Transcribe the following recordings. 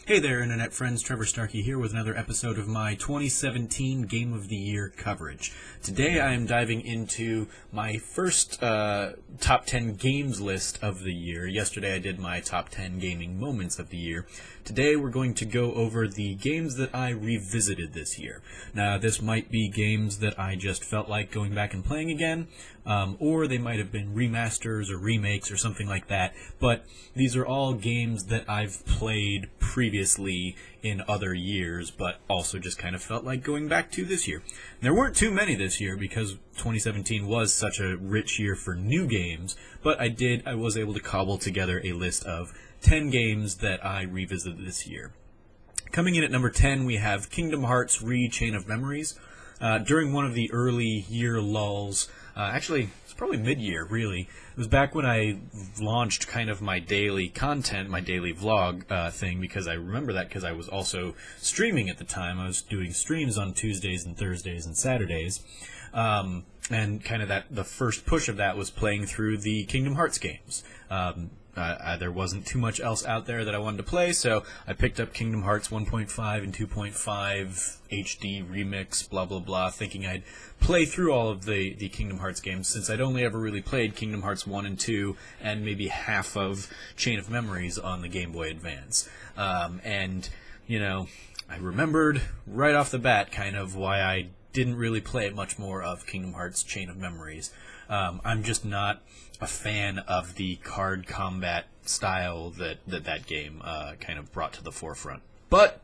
Hey there, Internet friends. Trevor Starkey here with another episode of my 2017 Game of the Year coverage. Today I am diving into my first top 10 games list of the year. Yesterday I did my top 10 gaming moments of the year. Today we're going to go over the games that I revisited this year. Now, this might be games that I just felt like going back and playing again, or they might have been remasters or remakes or something like that, but these are all games that I've played previously in other years, but also just kind of felt like going back to this year. There weren't too many this year because 2017 was such a rich year for new games, but I was able to cobble together a list of 10 games that I revisited this year. Coming in at number 10, we have Kingdom Hearts Re-Chain of Memories. During one of the early year lulls, actually, it's probably mid-year, really. It was back when I launched kind of my daily content, my daily vlog thing, because I remember that because I was also streaming at the time. I was doing streams on Tuesdays and Thursdays and Saturdays. And kind of the first push of that was playing through the Kingdom Hearts games. There wasn't too much else out there that I wanted to play, so I picked up Kingdom Hearts 1.5 and 2.5 HD Remix, blah, blah, blah, thinking I'd play through all of the Kingdom Hearts games, since I'd only ever really played Kingdom Hearts 1 and 2 and maybe half of Chain of Memories on the Game Boy Advance. And, you know, I remembered right off the bat kind of why I didn't really play much more of Kingdom Hearts Chain of Memories. I'm just not a fan of the card combat style that game kind of brought to the forefront. But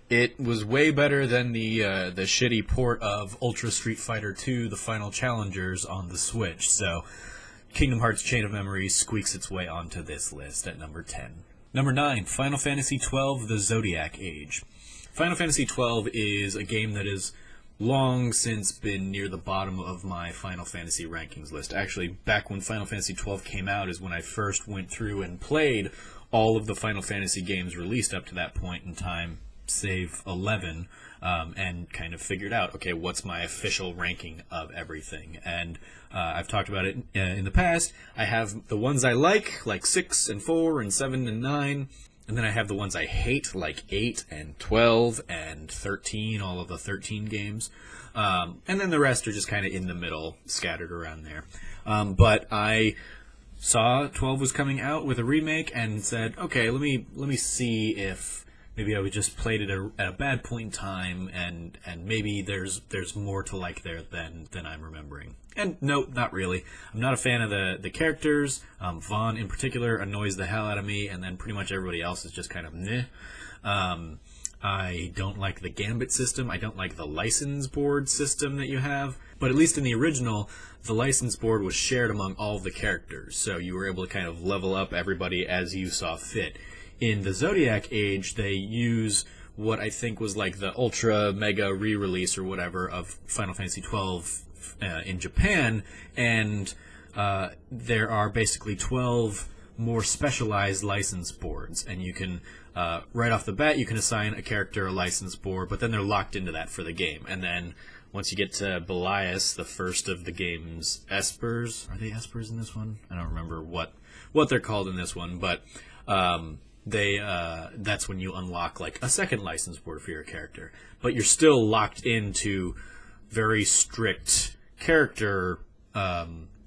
it was way better than the shitty port of Ultra Street Fighter 2, The Final Challengers, on the Switch. So Kingdom Hearts Chain of Memories squeaks its way onto this list at number 10. Number 9, Final Fantasy XII, The Zodiac Age. Final Fantasy XII is a game that is long since been near the bottom of my Final Fantasy rankings list. Actually, back when Final Fantasy XII came out is when I first went through and played all of the Final Fantasy games released up to that point in time, save 11, and kind of figured out, okay, what's my official ranking of everything? And I've talked about it in the past. I have the ones I like 6 and 4 and 7 and 9, and then I have the ones I hate, like 8 and 12 and 13, all of the 13 games. And then the rest are just kind of in the middle, scattered around there. But I saw 12 was coming out with a remake and said, okay, let me see if maybe I just played it at a bad point in time, and maybe there's more to like there than I'm remembering. And no, not really. I'm not a fan of the characters. Vaughn in particular annoys the hell out of me, and then pretty much everybody else is just kind of meh. I don't like the Gambit system. I don't like the license board system that you have. But at least in the original, the license board was shared among all the characters, so you were able to kind of level up everybody as you saw fit. In the Zodiac Age, they use what I think was like the Ultra Mega re-release or whatever of Final Fantasy XII in Japan, and there are basically 12 more specialized license boards, and you can, right off the bat, you can assign a character a license board, but then they're locked into that for the game. And then once you get to Belias, the first of the game's Espers, are they Espers in this one? I don't remember what they're called in this one, but that's when you unlock like a second license board for your character. But you're still locked into very strict character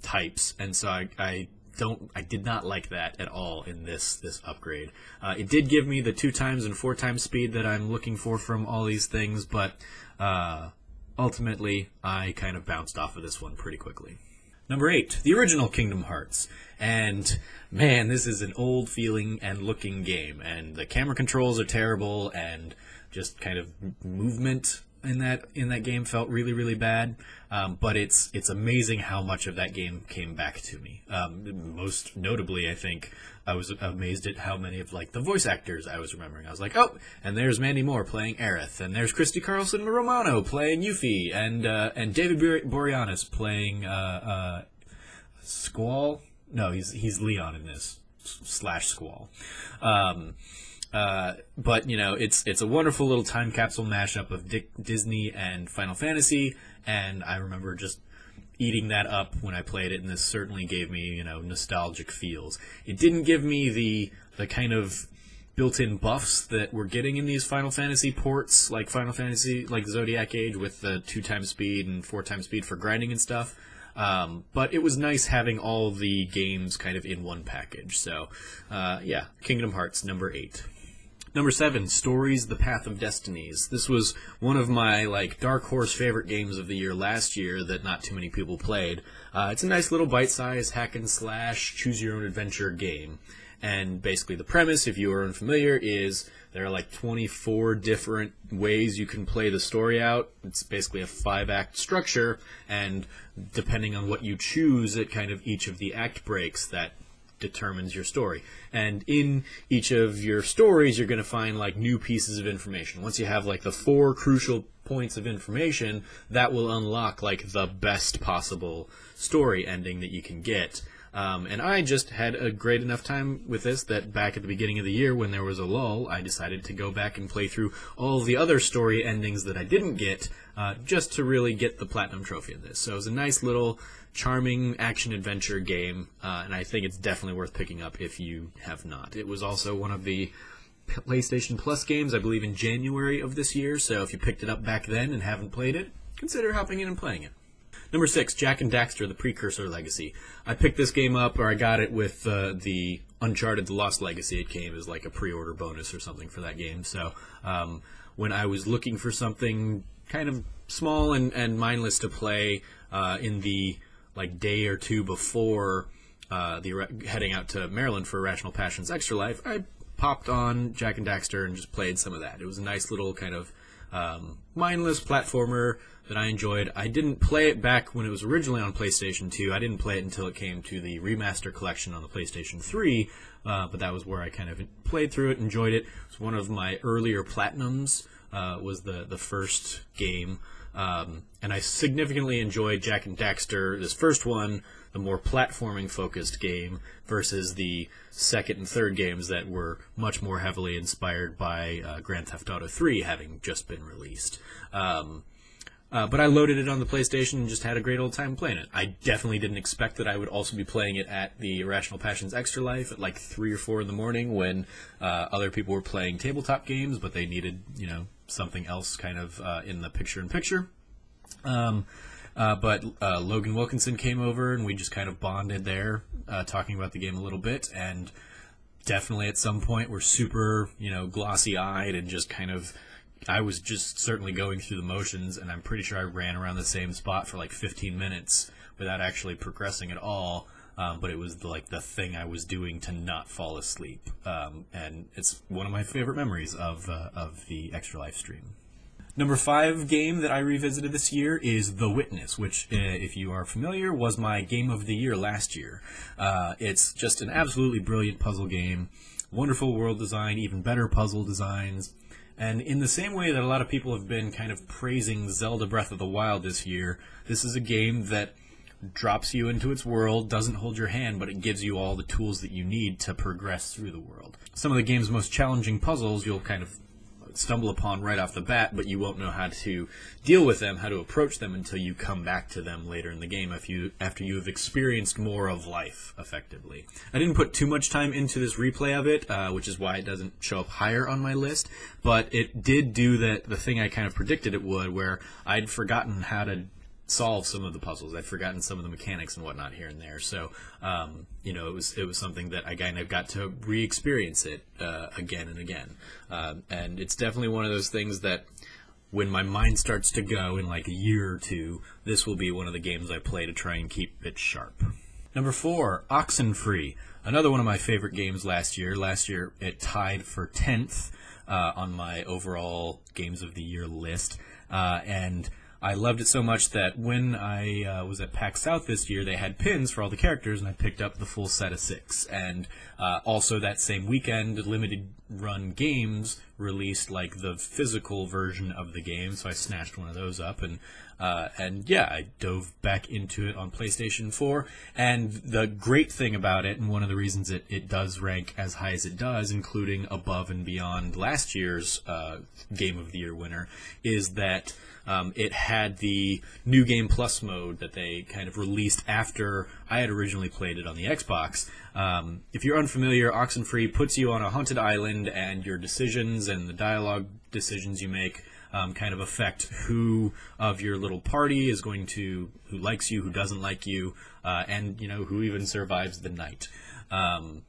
types, and so I did not like that at all in this upgrade. It did give me the 2 times and 4 times speed that I'm looking for from all these things, but ultimately I kind of bounced off of this one pretty quickly. Number 8, the original Kingdom Hearts. And man, this is an old feeling and looking game, and the camera controls are terrible, and just kind of movement in that game felt really, really bad. But it's amazing how much of that game came back to me. Most notably, I think I was amazed at how many of like the voice actors I was remembering. I was like, oh, and there's Mandy Moore playing Aerith, and there's Christy Carlson Romano playing Yuffie, and David Boreanaz playing Squall. No, he's Leon in this / Squall. But, you know, it's a wonderful little time capsule mashup of Disney and Final Fantasy, and I remember just eating that up when I played it, and this certainly gave me, you know, nostalgic feels. It didn't give me the kind of built-in buffs that we're getting in these Final Fantasy ports, like Final Fantasy, like Zodiac Age, with the 2x speed and 4x speed for grinding and stuff. But it was nice having all the games kind of in one package. So, yeah, Kingdom Hearts, number 8. Number 7, Stories: The Path of Destinies. This was one of my dark horse favorite games of the year last year that not too many people played. It's a nice little bite-sized hack and slash choose your own adventure game. And basically the premise, if you are unfamiliar, is there are 24 different ways you can play the story out. It's basically a 5-act structure, and depending on what you choose at kind of each of the act breaks, that determines your story. And in each of your stories, you're going to find new pieces of information. Once you have the 4 crucial points of information, that will unlock the best possible story ending that you can get. And I just had a great enough time with this that back at the beginning of the year, when there was a lull, I decided to go back and play through all of the other story endings that I didn't get, just to really get the Platinum Trophy of this. So it was a nice little charming action-adventure game, and I think it's definitely worth picking up if you have not. It was also one of the PlayStation Plus games, I believe, in January of this year, so if you picked it up back then and haven't played it, consider hopping in and playing it. Number 6, Jak and Daxter: The Precursor Legacy. I picked this game up, or I got it with the Uncharted: The Lost Legacy. It came as a pre-order bonus or something for that game. So when I was looking for something kind of small and mindless to play in the day or two before heading out to Maryland for Irrational Passions Extra Life, I popped on Jak and Daxter and just played some of that. It was a nice little kind of mindless platformer that I enjoyed. I didn't play it back when it was originally on PlayStation 2. I didn't play it until it came to the remaster collection on the PlayStation 3, but that was where I kind of played through it, enjoyed it. It was one of my earlier platinums, was the first game, and I significantly enjoyed Jak and Daxter, this first one, the more platforming-focused game, versus the second and third games that were much more heavily inspired by Grand Theft Auto 3 having just been released. But I loaded it on the PlayStation and just had a great old time playing it. I definitely didn't expect that I would also be playing it at the Irrational Passions Extra Life at 3 or 4 in the morning when other people were playing tabletop games, but they needed, something else kind of in the picture-in-picture. But Logan Wilkinson came over and we just kind of bonded there, talking about the game a little bit, and definitely at some point we're super, glossy-eyed and just kind of, I was just certainly going through the motions, and I'm pretty sure I ran around the same spot for 15 minutes without actually progressing at all, but it was the thing I was doing to not fall asleep, and it's one of my favorite memories of the Extra Life stream. Number 5 game that I revisited this year is The Witness, which, if you are familiar, was my game of the year last year. It's just an absolutely brilliant puzzle game, wonderful world design, even better puzzle designs, and in the same way that a lot of people have been kind of praising Zelda Breath of the Wild this year, this is a game that drops you into its world, doesn't hold your hand, but it gives you all the tools that you need to progress through the world. Some of the game's most challenging puzzles you'll kind of stumble upon right off the bat, but you won't know how to deal with them, how to approach them until you come back to them later in the game after you have experienced more of life, effectively. I didn't put too much time into this replay of it, which is why it doesn't show up higher on my list, but it did do the thing I kind of predicted it would, where I'd forgotten how to solve some of the puzzles. I'd forgotten some of the mechanics and whatnot here and there. So, it was something that I kind of got to re-experience it again and again. And it's definitely one of those things that when my mind starts to go in a year or two, this will be one of the games I play to try and keep it sharp. Number 4, Oxenfree. Another one of my favorite games last year. Last year it tied for 10th on my overall Games of the Year list. And I loved it so much that when I was at PAX South this year, they had pins for all the characters, and I picked up the full set of 6. And also that same weekend, Limited Run Games released the physical version of the game, so I snatched one of those up, and yeah, I dove back into it on PlayStation 4. And the great thing about it, and one of the reasons it does rank as high as it does, including above and beyond last year's Game of the Year winner, is that it had the New Game Plus mode that they kind of released after I had originally played it on the Xbox. If you're unfamiliar, Oxenfree puts you on a haunted island happened, and your decisions and the dialogue decisions you make kind of affect who of your little party is going to, who likes you, who doesn't like you, and, you know, who even survives the night. The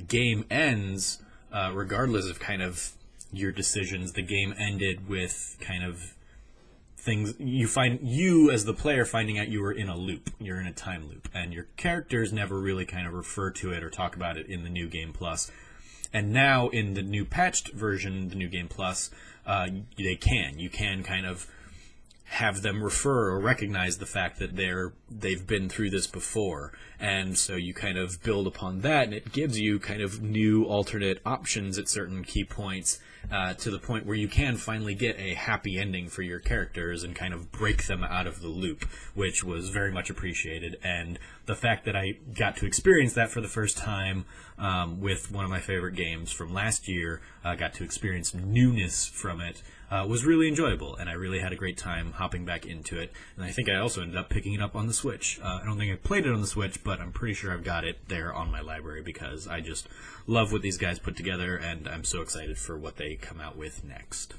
game ends, regardless of kind of your decisions. The game ended with kind of things you as the player finding out you were in a loop. You're in a time loop, and your characters never really kind of refer to it or talk about it in the New Game Plus. And now in the new patched version, the New Game Plus, you can kind of have them refer or recognize the fact that they've been through this before, and so you kind of build upon that, and it gives you kind of new alternate options at certain key points, to the point where you can finally get a happy ending for your characters and kind of break them out of the loop, which was very much appreciated. And the fact that I got to experience that for the first time with one of my favorite games from last year, got to experience newness from it, was really enjoyable, and I really had a great time hopping back into it. And I think I also ended up picking it up on the Switch. I don't think I played it on the Switch, but I'm pretty sure I've got it there on my library because I just love what these guys put together, and I'm so excited for what they come out with next.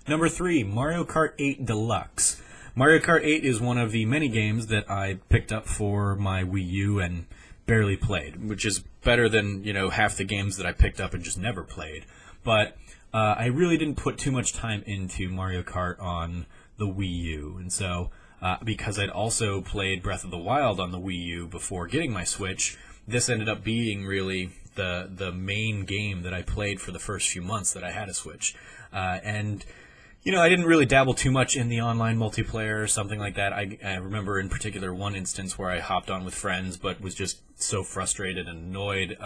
Number 3, Mario Kart 8 Deluxe. Mario Kart 8 is one of the many games that I picked up for my Wii U and barely played, which is better than, you know, half the games that I picked up and just never played. But I really didn't put too much time into Mario Kart on the Wii U, and so because I'd also played Breath of the Wild on the Wii U before getting my Switch, this ended up being really the main game that I played for the first few months that I had a Switch. And, you know, I didn't really dabble too much in the online multiplayer or something like that. I remember in particular one instance where I hopped on with friends but was just so frustrated and annoyed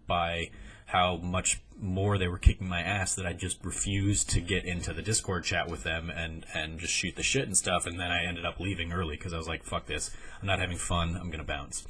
by how much more they were kicking my ass that I just refused to get into the Discord chat with them and just shoot the shit and stuff, and then I ended up leaving early because I was like, fuck this, I'm not having fun, I'm going to bounce.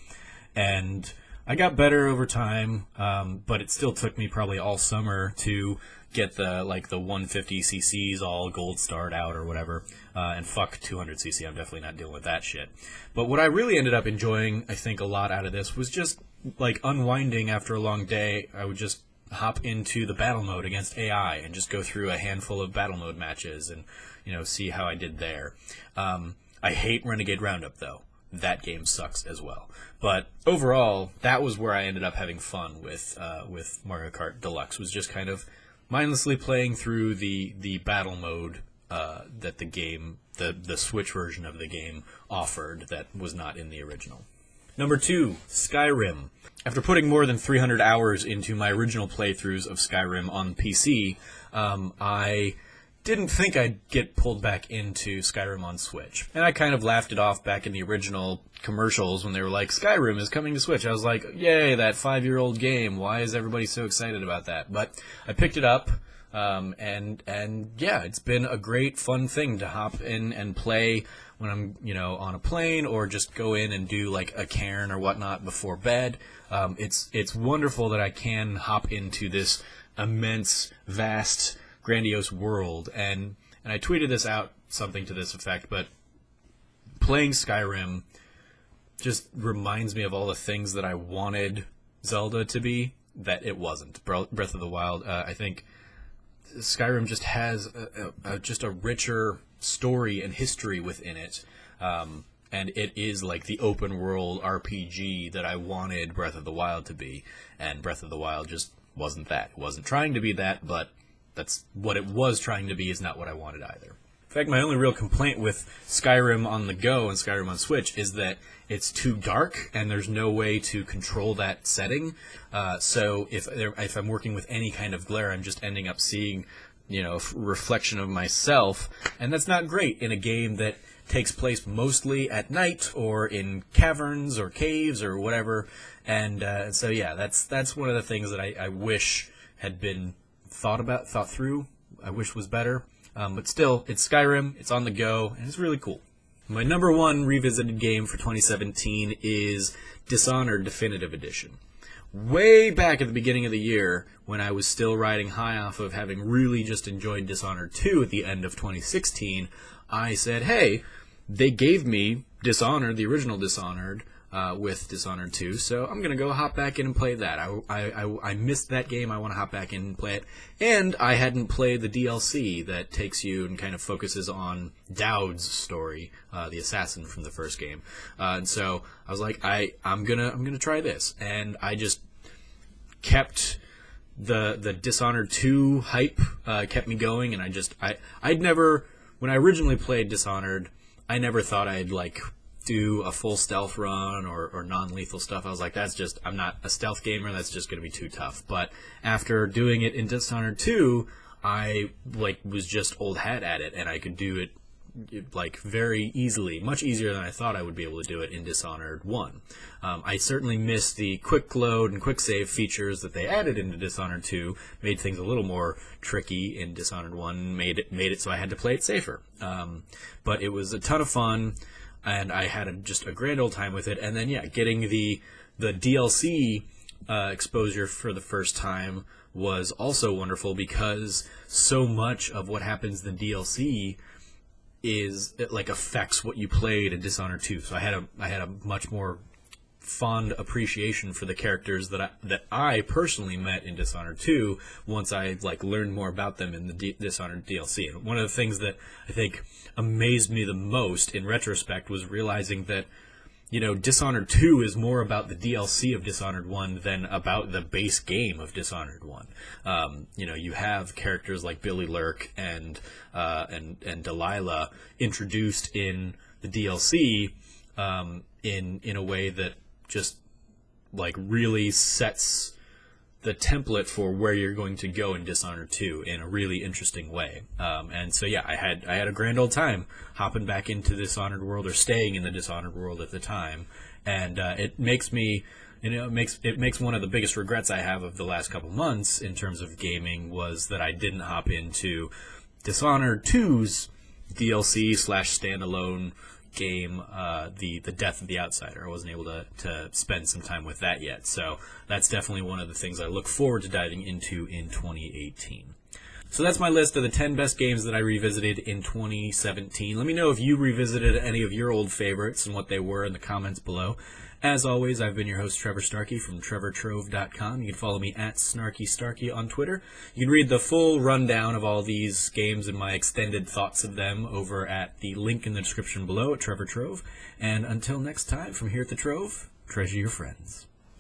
And I got better over time, but it still took me probably all summer to get the 150 cc's all gold starred out or whatever, and fuck 200 cc, I'm definitely not dealing with that shit. But what I really ended up enjoying, I think, a lot out of this was just like unwinding after a long day. I would just hop into the battle mode against AI and just go through a handful of battle mode matches and, you know, see how I did there. I hate Renegade Roundup though. That game sucks as well. But overall, that was where I ended up having fun with Mario Kart Deluxe, was just kind of mindlessly playing through the battle mode that the game, the Switch version of the game offered that was not in the original. Number 2, Skyrim. After putting more than 300 hours into my original playthroughs of Skyrim on PC, I didn't think I'd get pulled back into Skyrim on Switch. And I kind of laughed it off back in the original commercials when they were like, Skyrim is coming to Switch. I was like, yay, that 5-year-old game. Why is everybody so excited about that? But I picked it up, and yeah, it's been a great, fun thing to hop in and play when I'm, you know, on a plane, or just go in and do like a cairn or whatnot before bed. It's wonderful that I can hop into this immense, vast, grandiose world, and I tweeted this out, something to this effect, but playing Skyrim just reminds me of all the things that I wanted Zelda to be, that it wasn't. Breath of the Wild, I think Skyrim just has just a richer story and history within it, and it is like the open world RPG that I wanted Breath of the Wild to be, and Breath of the Wild just wasn't that. It wasn't trying to be that, but that's what it was trying to be is not what I wanted either. In fact, my only real complaint with Skyrim on the go and Skyrim on Switch is that it's too dark and there's no way to control that setting. So if I'm working with any kind of glare, I'm just ending up seeing, you know, a reflection of myself, and that's not great in a game that takes place mostly at night or in caverns or caves or whatever. And so yeah, that's one of the things that I wish had been thought through. I wish was better. But still, it's Skyrim, it's on the go, and it's really cool. My number 1 revisited game for 2017 is Dishonored Definitive Edition. Way back at the beginning of the year, when I was still riding high off of having really just enjoyed Dishonored 2 at the end of 2016, I said, hey, they gave me Dishonored, the original Dishonored, with Dishonored 2, so I'm gonna go hop back in and play that. I missed that game. I want to hop back in and play it, and I hadn't played the DLC that takes you and kind of focuses on Dowd's story, the assassin from the first game, and so I was like, I'm gonna try this, and I just kept the Dishonored 2 hype kept me going, and I'd never, when I originally played Dishonored, I never thought I'd like do a full stealth run or non-lethal stuff. I was like, I'm not a stealth gamer, that's just going to be too tough. But after doing it in Dishonored 2, I was just old hat at it, and I could do it very easily, much easier than I thought I would be able to do it in Dishonored 1. I certainly missed the quick load and quick save features that they added into Dishonored 2, made things a little more tricky in Dishonored 1, made it so I had to play it safer. But it was a ton of fun, and I had just a grand old time with it. And then, getting the DLC exposure for the first time was also wonderful, because so much of what happens in the DLC affects what you played in Dishonored 2. So I had a much more fond appreciation for the characters that I personally met in Dishonored 2 once I learned more about them in the Dishonored DLC. And one of the things that I think amazed me the most in retrospect was realizing that Dishonored 2 is more about the DLC of Dishonored 1 than about the base game of Dishonored 1. You have characters like Billy Lurk and Delilah introduced in the DLC in a way that just really sets the template for where you're going to go in Dishonored 2 in a really interesting way. And so I had a grand old time hopping back into the Dishonored world, or staying in the Dishonored world at the time, and it makes me, it makes one of the biggest regrets I have of the last couple months in terms of gaming was that I didn't hop into Dishonored 2's DLC / standalone game, the Death of the Outsider. I wasn't able to spend some time with that yet, so that's definitely one of the things I look forward to diving into in 2018. So that's my list of the 10 best games that I revisited in 2017. Let me know if you revisited any of your old favorites and what they were in the comments below. As always, I've been your host, Trevor Starkey from TrevorTrove.com. You can follow me at SnarkyStarkey on Twitter. You can read the full rundown of all these games and my extended thoughts of them over at the link in the description below at Trevor Trove. And until next time, from here at the Trove, treasure your friends.